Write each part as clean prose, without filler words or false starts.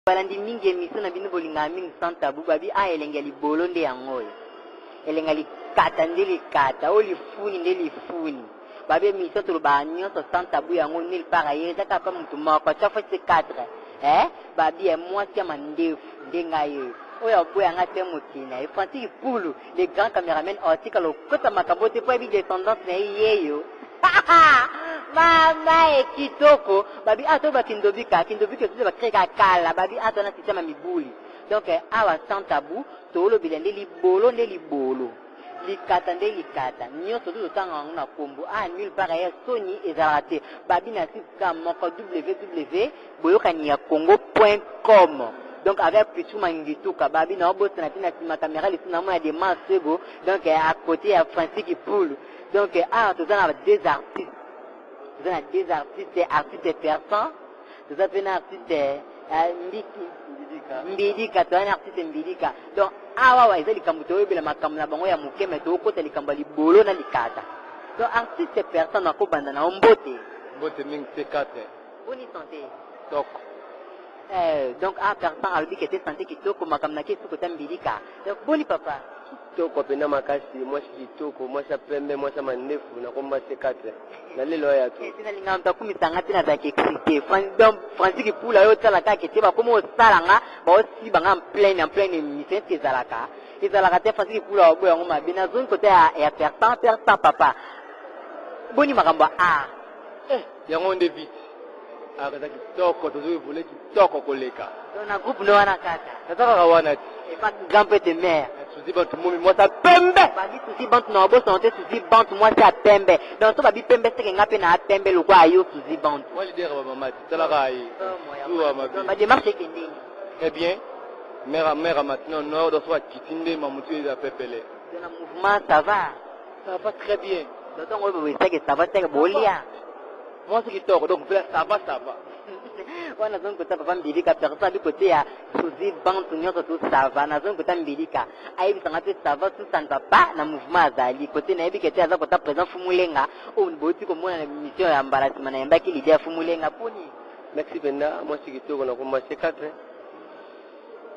balandi mingi émission na bino bolinga mingi sans tabou babi elenga libolo nde yango elenga likata nde likata o lifuni nde lifuni babi émission toloba nyonso sans tabou yango nulle part ailleurs ezaka pa mutu moko chaque fois c'est 4 babi moi tia mandefu nde ngai oyo boyanga te mutina Francis Pulu les grands caméramans article lokota makambo te po ebi descendance na yeyo mama kitoko babi ato bakindobika kindobika tuze bakreka kala babi ato na système mibuli donc awa sans tabou tolo bilende libolo nde libolo likata nde likata nyoto tuzo tanga na kombo nulle part ailleurs soni ezalate babi na sika moko www.boyokani ya congo.com donc avec Pichou Mangituka babi na obo na tina ma caméra li na mo des mansego donc à côté à Francis Poul donc tout ça des artistes artistes persans tout ça fait un artiste mbidika to un artiste mbidika donc wa ezali kambuto yebela makambo na bango ya mukeme to kota likamba libolo na likata donc artiste persan na ko banda na mbote mingi C4 boni santé donc donc persan albi que te santé kitoko makambo na kesu kota mbidika donc boni papa kitoko pena makasi moi kitoko moi ça pembe moi ça manefu na komba C4 na lelo ya to tina linga mta kumisanga tina za kexité Francis Pula yo tala ka kete ba komo salanga ba osi banga en plein émission ezalaka te Francis Pula obo yango mabina zone côté ya persan papa boni makambo yango nde vite akaza kitoko tozo vole kitoko koleka na groupe no wana kaka nataka wana ti et pas grand peu de mère suzi bantu momi moi ça pembe babi suzi bantu na obo santé suzi bantu moi ça pembe donc to babi pembe seke ngape na pembe lo kwa yo suzi bantu moi leader ba mama ti tala kai tuwa mabi ba démarche ke ndini très bien mère maintenant nord do soit kitinde mamutu eza pepele dans le mouvement ça va très bien donc on veut que ça va c'est bolia moi c'est kitoko donc ça va wana zongo ta papa mbilika persa bi côté ya suzi bantu nyoto tout ça va na zongo ta mbilika aibi sanga te ça va tout ça ne va pas na mouvement azali côté na aibi kete aza kota présent fumulenga on boti ko mona na mission ya embarrassement na yamba ki leader fumulenga poni merci benda moi c'est kitoko na komba C4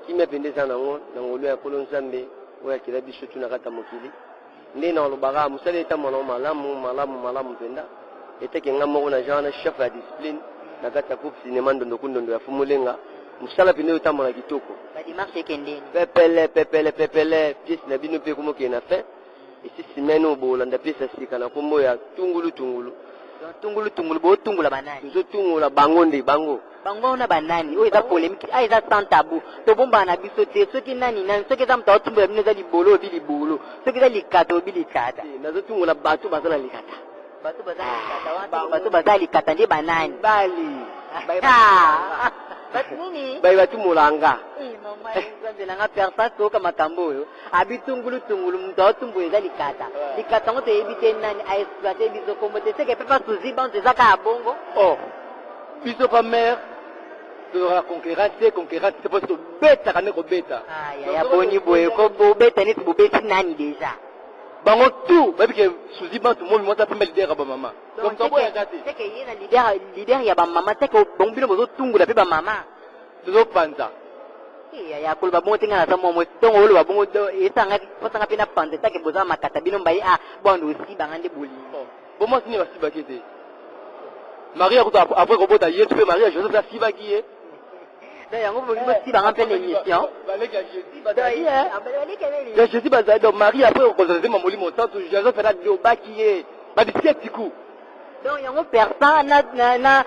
qui me pende sana ngo na ngolo ya polo nzambe oya kila biso tuna kata mokili nde na lobaka musale eta mono malamu benda eteke ngamo na jana chef la discipline na kata groupe cinéma ndondo ya fumulenga musala pinde utamona kitoko ba dimanche kendeni pepele pièce na bino pe komo ke na fait ici semaine obolanda pièce sika na kombo ya tungulu bo tungula banani zo tungula bango na banani o eza polémique eza sans tabou to bomba na biso te soki nani soki za mta otumbula bino za libolo soki za likato bilikata na zo tungula batu bazala likata Batu bazali kata ndi banani bali batu nini batu mulanga mama nzambe nga persa soka makambo oyo abitungulu mto otumbu ezali likata ngoto ebite nani a exploiter biso kombo te seke pepa suzi bantu ezaka abongo biso pa mère de conquérante c'est parce que beta kana ko beta ya boni boye ko beta ni bobeti nani déjà bango tout babi ke suzi bantu momi moi ça pembe leader ba mama donc to boya gati c'est que yena leader ya ba mama c'est que bombino bozo tungula pe ba mama tozo panza ya kulba bongo tinga na sa momo tongo olo ba bongo etanga potanga pe na panza c'est que boza makata bino mbai bondo si bangande boli bon moi sini basi bakete Maria ko après ko bota yetu pe Maria Joseph la si bakiye yango boli si banga pe l'émission je dis bazali donc Marie après on considère mamoli montant tout Joseph fait la bakiye ba disieti ku donc yango persan na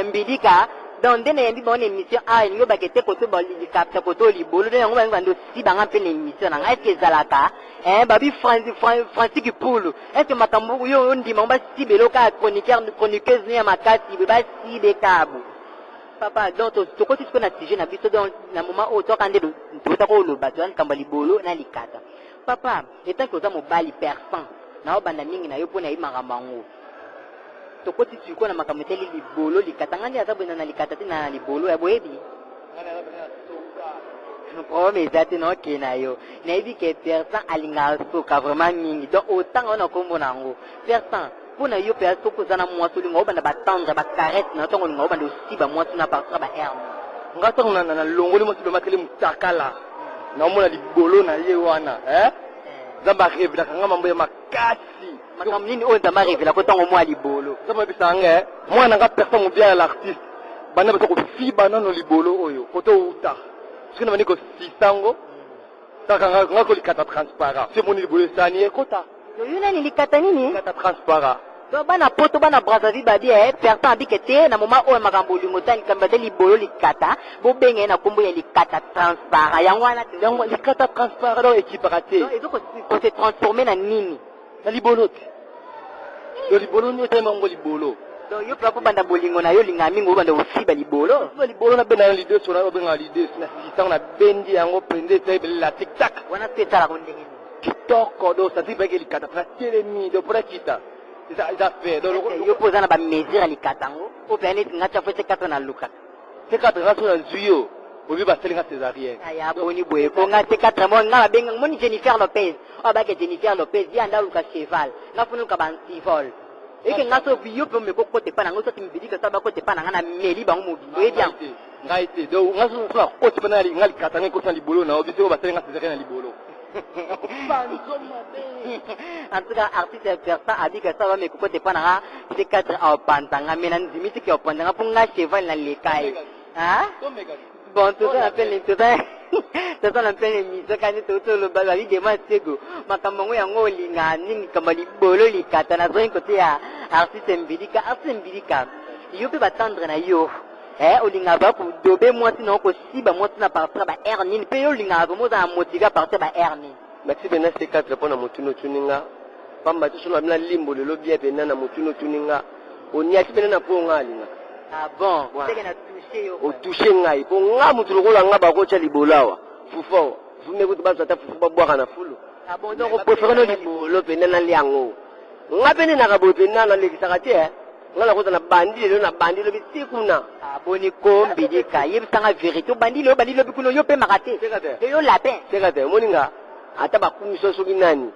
mbidika donc ndene yembi bon émission ngo bakete koto boli kapta koto libolo yango bando si banga pe l'émission na est-ce que zalaka babi Francis Poul est-ce que makambo yo ndima ba si beloka chroniqueuse ni makasi ba si bekabu papa donc to ko tisiko na sujet na biso donc na moment o to kande do ta ko lo bato an kamba libolo na likata papa etant que za mobali persan na obanda mingi na yo pona imanga mango to ko tisiko na makamoteli libolo likata ngani azabu na likata tina libolo ya boyebi no problème ezati no ke na yo na ebi ke persan alinga soka vraiment mingi donc autant on a kombo nango persan pona yo pe aso ko zana mwa so lingo banda batandre ba caresse na tongo lingo banda aussi ba mwa na partra ba herbe ngata na longoli mo silo matele mutakala na mona libolo na ye wana zamba revela kanga mambo ya makasi makambo nini oyo nzambe arevela ko ntango mwa libolo zamba bisange mwana nga personne mo bien l'artiste bana bato ko fiba nano libolo oyo koto uta sikina bani ko sisango saka nga ko likata transparent c'est mon libolo sani kota yo nani likata nini likata transparent so bana poto bana Brazzaville babi personne abike te na moment oyo makambo lingo tani kamba te libolo likata bo benge na kombo ya likata transparent yango likata transparent do ekipakate ezo ko se transformer na nini na libolo te do libolo ni tema ngo libolo do yo plapo banda bolingo na yo linga mingo banda ofiba libolo libolo na bena l'idée sur na benga l'idée na sitang na bendi yango prende te la tic tac wana tetala ko ndenge kitoko do sa tibeke likata tra telemi do pra kita ça fait do yo poza na ba mesure likatango o planète ngacha fete 4 na luka te 4 na so na zuyo bobi ba selinga césarienne aya boni boye ko nga te 4 mo nga benga moni Jennifer Lopez o ba ke Jennifer Lopez ya nda luka cheval nga funu ka ban tifol eke nga so biyo pe me ko kote pa na ngo so timbidi ka saba kote pa na nga na meli bango mobi boye bien nga ite do nga so so kote pa na li nga likatanga ko sa libolo na obi so ba selinga césarienne na libolo en tout cas artiste persa a dit que ça va me couper pas na c'est 4 au pantanga mais nan dimiti que au pantanga pour nga cheval na lekai hein bon tout ça appelle tout ça ça ça appelle mise quand tout le balavi de masego makambo yango linga ningi kama libolo likata na zoin côté ya artiste mbidika yo pe batendre na yo olinga ba pour dober moi sinon ko siba moi na partir ba hernie pe yo linga ba mo za motiver partir ba hernie merci bena c'est 4 pona mutuno tuninga pamba tu solo amina limbo le bien bena na mutuno tuninga oni ati bena na po ngalinga ah bon c'est que na toucher yo o toucher ngai po nga mutu lokola nga ba ko cha libolawa fufo fume ko ba tsata fufu ba bwa kana fulu ah bon donc ko préférer no libolo bena na liango nga bena na ka bo bena na lekisaka te ngala ko na bandi lo bisikuna aboni ko mbidika yebisanga vérité bandi lo bikuno yo pe makate yo lapin sekate moninga ata bakumiso so binani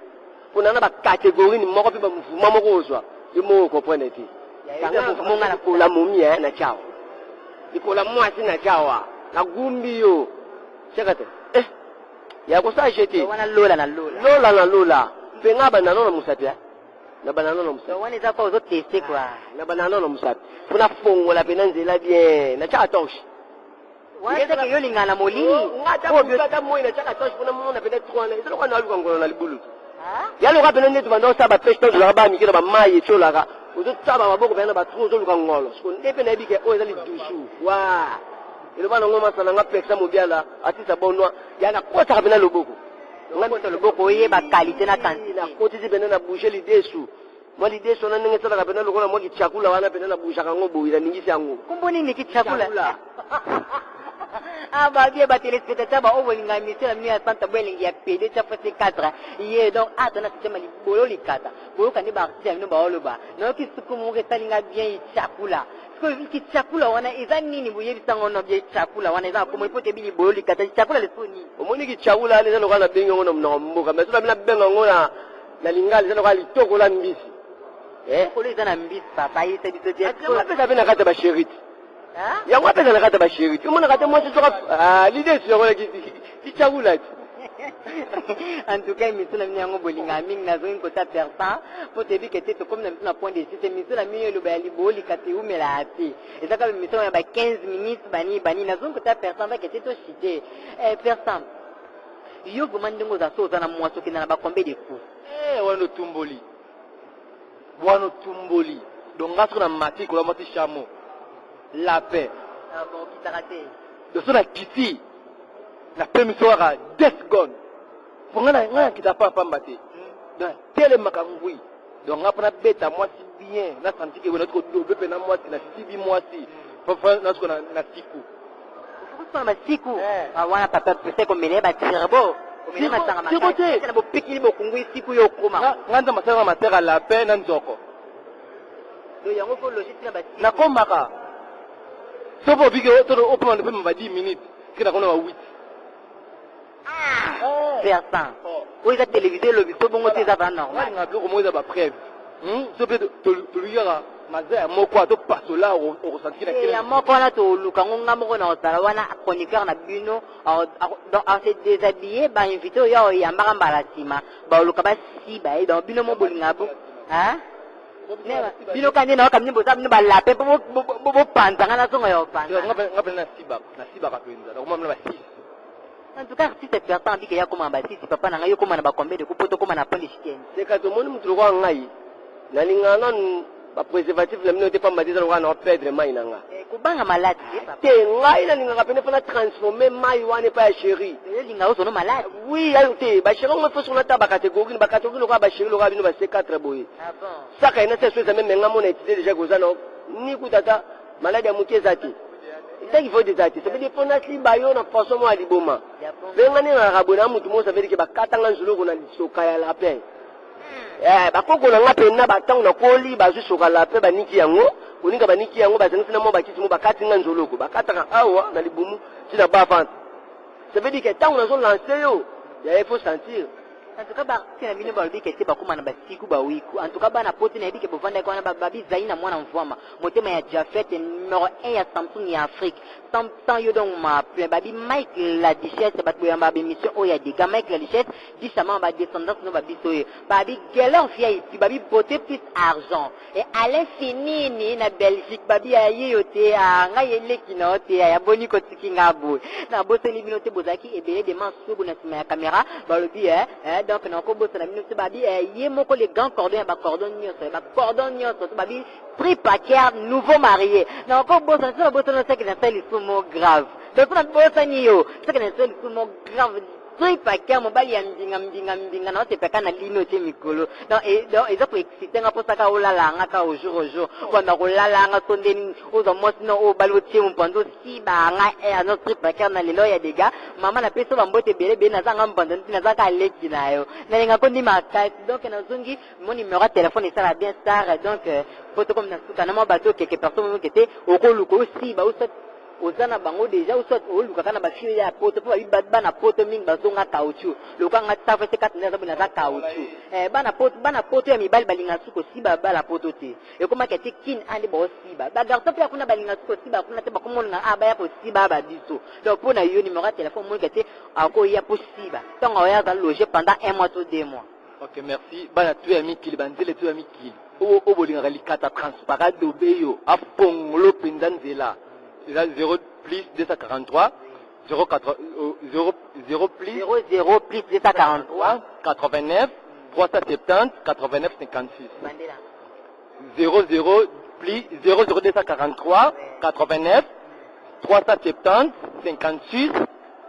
kuna na ba catégorie ni moko pe ba mvuma moko ozwa yo mo comprendre ti kanga mvumo ngala ko la momia na chao ikola mwasi na chawa na gumbi yo sekate ya ko sa jete wana lola pe ngaba na no musapia na banano no musapi wana za ko zo tester quoi na banano no musapi kuna fongola pe nzela bien na cha toshi wana ke yo lingana molini ngata ngata moyi na cha toshi kuna mona pe 3 na izolo kana aluka ngolo na libulu yalo ka pe nne tubando sa ba peste la ba mikira ba mayi chola ka uzo tsaba maboko pe na ba tro zo luka ngolo sko ndepe na bike o ezali dusu wa ile bana ngoma sana nga peksa mobiala atisa bonwa yana kota ka pe na loboko ngata loboko ye ba qualité na quantité na koti zibene na bouger lidesu moi lidesu na ninge tsala ka pe na lokola mo ki chakula wana pe na busha ka ngobo ila ningisi yango kumboni ni ki chakula ah bah bien bah téléspectateurs bah on va linga mission la mia santa bwelingi ya PD cha fasi 4 ye donc atona sema li bolo likata bolo kandi ba artiste no ba oloba no ki sukumu ke talinga bien chakula ko ki chakula wana eza nini buye bisango no bien chakula wana eza ko mo pote bili bolo likata chakula le soni omoni ki chakula ale zalo kana bengo ngono mna mboka mais tula mina bengo ngona na lingali zalo kali toko la mbisi ko le zana mbisi papa yise biso je ko pesa bena kata ba sheriti yango apesa na kata ba sheriti omona kata mo se soka l'idée sur ki chakula en tout cas mission la mia ngo bolinga mingi na zoin ko ta persa po te bi que te comme na point de c'est mission la mia lo ba li boli kati umela ati eza ka mission ya ba 15 minutes bani na zoin ko ta persa va que te to cité persa yo gomande ngo za so za na mwaso kina na ba combien de coups wano tumboli donc ngaso na mati ko la mati chamo la paix bon kitarate de so na kiti na permission à 10 secondes pour ngana kita pa mbate donc tellement makangui donc après beta moi si bien na senti que on a trop double pe na moi na sibi moi si pour na ce qu'on a na tiku faut ma tiku wana papa peut comme mele ba tirbo comme na tanga makati na bo pikili bo kungui tiku yo koma nganda masanga matera la paix na nzoko do yango ko logique na ba na komaka so bo bige to o prendre pe ma 10 minutes kina kona wa 8 Persan. Oui, la télévision, le biseau, bon, c'est ça, non. On a bien au moins la preuve. Ce peut te lui dire, mazaya moko ato pasola au ressenti na kila moko na to lukango ngamoko na otala wana chroniqueur na bino donc à se déshabiller ba invité yo ya mbaka mbala sima ba luka ba si ba donc bino mo bolinga bo hein bino kande na kamni bo sabino ba lape bo panzanga na songo yo panza ngape na siba ka penza donc mama na ba si. En tout cas, si cette personne dit qu'il y a comme un bâtisse, papa n'a pas comme un combien de coups, comme un appel de chien. C'est quand tout le monde me trouve en aïe. Na lingana ba préservatif la minute pas madiza wana na perdre mai nanga. Kubanga malade. Te ngai na linga pene pas transformer mai wana pas chéri. Linga oso no malade. Oui, ayute ba chéri on fait sur la table catégorie ba catégorie ba chéri ba bino ba C4 boy. Ah bon. Ça quand na c'est chose même nga mona étudier déjà gozano ni kutata malade ya mutie zati. C'est qu'il faut des artistes. Ça veut dire qu'on a si bayo na façon moi liboma. Venga ni na rabona mutu mo ça veut dire que ba katanga nzulu ko na soka ya la paix. Ba koko na ngape na ba tangu na koli ba zu soka la paix ba niki yango. Uninga ba niki yango ba zengisa na mo ba kiti mo ba katinga nzulu ko ba kataka awa na libumu tina ba vente. Ça veut dire que tangu na zo lancer yo, il faut sentir. En tout cas, bah, si la mine balbi que c'est pas comme un basiku ba wiku. En tout cas, bah na pote na bi que pour vendre quoi na babi zaina mwana mvoma. Moté ma ya Jafet numéro 1 ya Samsung ya Afrique. Sans yo donc ma babi Mike la dichesse ba boya babi mission o ya diga Mike la dichesse dit ça ba descendance no babi soye. Babi galère vieille ici babi beauté plus argent. Et à l'infini na Belgique babi ya yote a ngayele kinote ya boni ko tikinga boy. Na boseni binote bozaki ebele de mansubu na sima ya caméra balobi donc na ko bosa na minute babi ye moko les gants cordon ba cordon nyonso babi prix paquet nouveau marié na ko bosa na c'est que na c'est le mot grave donc na bosa ni yo c'est que na c'est le mot grave prix paquet mo bali ya mbinga na c'est pas na lino te mikolo donc ils ont excité nga posa ka olala nga ka au jour wana olala nga sondeni ozo mosino o balotie mo pando si ba nga no prix paquet na lelo ya dega mama na peso bambote bele na zanga mbando na zaka leki na yo na nga kondi makati donc na zungi mon numéro de téléphone et ça va bien star donc photo comme na suka na mo bato quelque personne qui était au koluko si ba ozana bango déjà usot oluka kana ba fio ya poto po ba na poto mingi bazonga caoutchouc lokanga tafa se katna za bina za caoutchouc bana poto ya mibali balinga suko si ba la poto te e koma ke te kin andi bo si ba garçon pe akuna balinga suko si ba kuna te ba komonga ba ya po si ba biso donc pour na yo numéro de téléphone mo ke te ako ya po si ba tonga ya za loger pendant 1 mois ou 2 mois. OK, merci. Bana tu ami kili banzele tu ami kili o bolinga likata transparent dobeyo apongolo pendanzela. C'est 0 plus 243 0 plus 00 plus 243 89 370 89 56 00 plus 243 89 370 56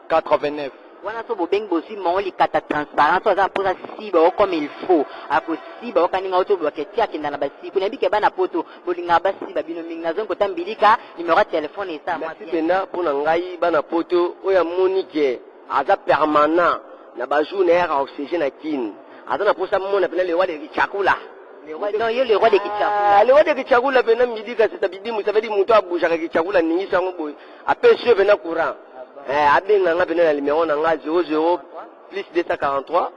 89. Wana so bobeng bosi mo likata transparent so za pour si ba comme il faut ako si ba kaninga auto ba ketia kinda na basi kuna bike bana poto bolinga basi ba bino mingi nazo kota mbilika numéro de téléphone et ça moi pena pour ngai bana poto oya monike aza permanent na ba journée à oxygène à kin aza na posa mona pena le wale kichakula non yo le roi de kichakula le roi de kichakula pena mbilika c'est bidimu ça veut dire muto abusha kichakula ningi sango boy apeshe pena courant abenga nga pena numéro na nga 00 plus 243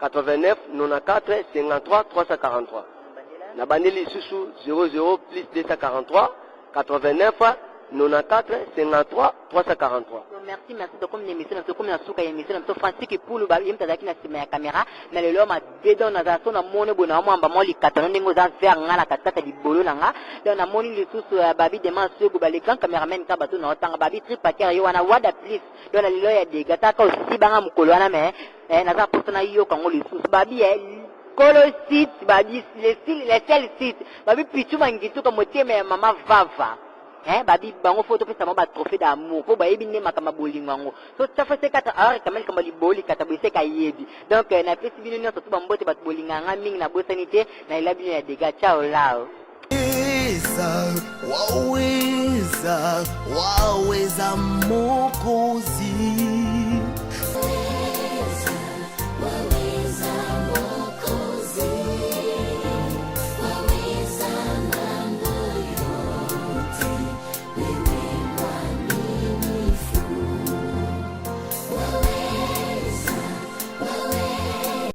89 94 53 343 na bandeli susu 00 plus 243 89 94 53 343. Merci de comme l'émission de comme la souka émission de Francis qui pour le bal yim tazaki na sima ya caméra na lelo ma bedo na za so na mone bona mo amba mo likata ndingo za faire ngala katata libolo na nga donc na moni le susu babi de manso go bale grand cameraman ka bato na otanga babi tripaker yo wana wada please donc na lelo ya de gata ka aussi banga mukolo wana me na za potana yo kango le susu babi Colosite babi les seuls sites babi pichu mangitu comme tieme mama vava babi bango photo pesa mo ba trophée d'amour po ba ebine makama bolingango so ça fait 4 heures kamel kama liboli kata bo seka yebi donc na pesi bino nyonso to bambote bat bolinganga mingi na bosanité na ilabi ya dega ciao lao waweza Mokozi.